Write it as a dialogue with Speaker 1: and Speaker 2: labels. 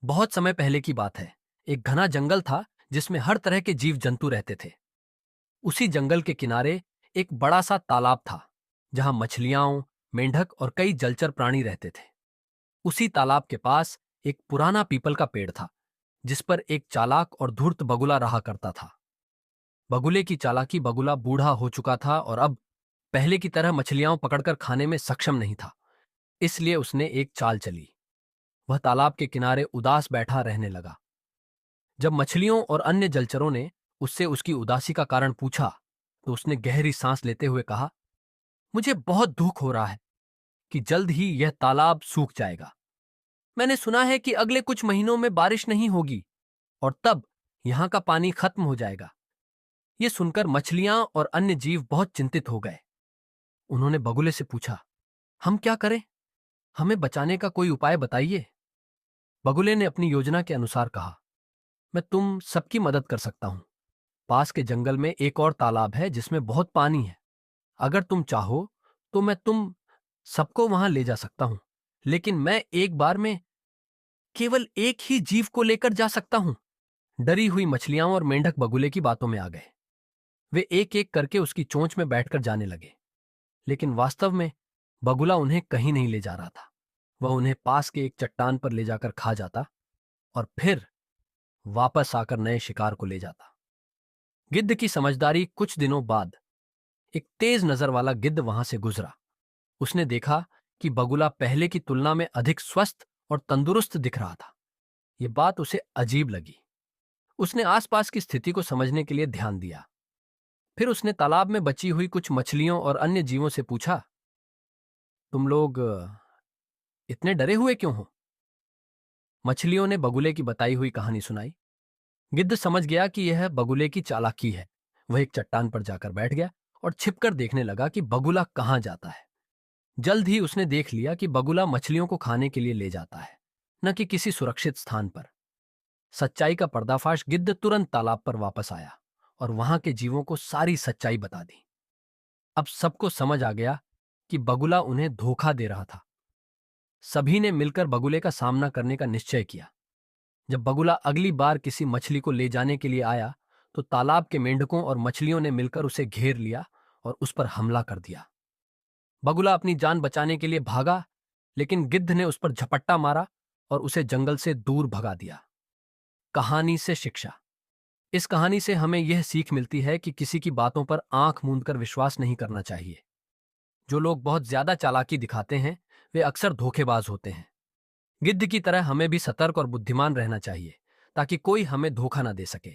Speaker 1: बहुत समय पहले की बात है। एक घना जंगल था जिसमें हर तरह के जीव जंतु रहते थे। उसी जंगल के किनारे एक बड़ा सा तालाब था जहां मछलियां, मेंढक और कई जलचर प्राणी रहते थे। उसी तालाब के पास एक पुराना पीपल का पेड़ था जिस पर एक चालाक और धूर्त बगुला रहा करता था। बगुले की चालाकी, बगुला बूढ़ा हो चुका था और अब पहले की तरह मछलियां पकड़कर खाने में सक्षम नहीं था। इसलिए उसने एक चाल चली। वह तालाब के किनारे उदास बैठा रहने लगा। जब मछलियों और अन्य जलचरों ने उससे उसकी उदासी का कारण पूछा, तो उसने गहरी सांस लेते हुए कहा, मुझे बहुत दुख हो रहा है कि जल्द ही यह तालाब सूख जाएगा। मैंने सुना है कि अगले कुछ महीनों में बारिश नहीं होगी और तब यहां का पानी खत्म हो जाएगा। ये सुनकर मछलियां और अन्य जीव बहुत चिंतित हो गए। उन्होंने बगुले से पूछा, हम क्या करें? हमें बचाने का कोई उपाय बताइए। बगुले ने अपनी योजना के अनुसार कहा, मैं तुम सबकी मदद कर सकता हूं। पास के जंगल में एक और तालाब है जिसमें बहुत पानी है। अगर तुम चाहो तो मैं तुम सबको वहां ले जा सकता हूं, लेकिन मैं एक बार में केवल एक ही जीव को लेकर जा सकता हूं। डरी हुई मछलियां और मेंढक बगुले की बातों में आ गए। वे एक एक करके उसकी चोंच में बैठकर जाने लगे, लेकिन वास्तव में बगुला उन्हें कहीं नहीं ले जा रहा था। वह उन्हें पास के एक चट्टान पर ले जाकर खा जाता और फिर वापस आकर नए शिकार को ले जाता। गिद्ध की समझदारी। कुछ दिनों बाद एक तेज नजर वाला गिद्ध वहां से गुजरा। उसने देखा कि बगुला पहले की तुलना में अधिक स्वस्थ और तंदुरुस्त दिख रहा था। यह बात उसे अजीब लगी। उसने आसपास की स्थिति को समझने के लिए ध्यान दिया। फिर उसने तालाब में बची हुई कुछ मछलियों और अन्य जीवों से पूछा, तुम लोग इतने डरे हुए क्यों हो? मछलियों ने बगुले की बताई हुई कहानी सुनाई। गिद्ध समझ गया कि यह बगुले की चालाकी है। वह एक चट्टान पर जाकर बैठ गया और छिपकर देखने लगा कि बगुला कहां जाता है। जल्द ही उसने देख लिया कि बगुला मछलियों को खाने के लिए ले जाता है, न कि किसी सुरक्षित स्थान पर। सच्चाई का पर्दाफाश। गिद्ध तुरंत तालाब पर वापस आया और वहां के जीवों को सारी सच्चाई बता दी। अब सबको समझ आ गया कि बगुला उन्हें धोखा दे रहा था। सभी ने मिलकर बगुले का सामना करने का निश्चय किया। जब बगुला अगली बार किसी मछली को ले जाने के लिए आया, तो तालाब के मेंढकों और मछलियों ने मिलकर उसे घेर लिया और उस पर हमला कर दिया। बगुला अपनी जान बचाने के लिए भागा, लेकिन गिद्ध ने उस पर झपट्टा मारा और उसे जंगल से दूर भगा दिया। कहानी से शिक्षा। इस कहानी से हमें यह सीख मिलती है कि किसी की बातों पर आंख मूंदकर विश्वास नहीं करना चाहिए। जो लोग बहुत ज्यादा चालाकी दिखाते हैं, वे अक्सर धोखेबाज होते हैं। गिद्ध की तरह हमें भी सतर्क और बुद्धिमान रहना चाहिए ताकि कोई हमें धोखा न दे सके।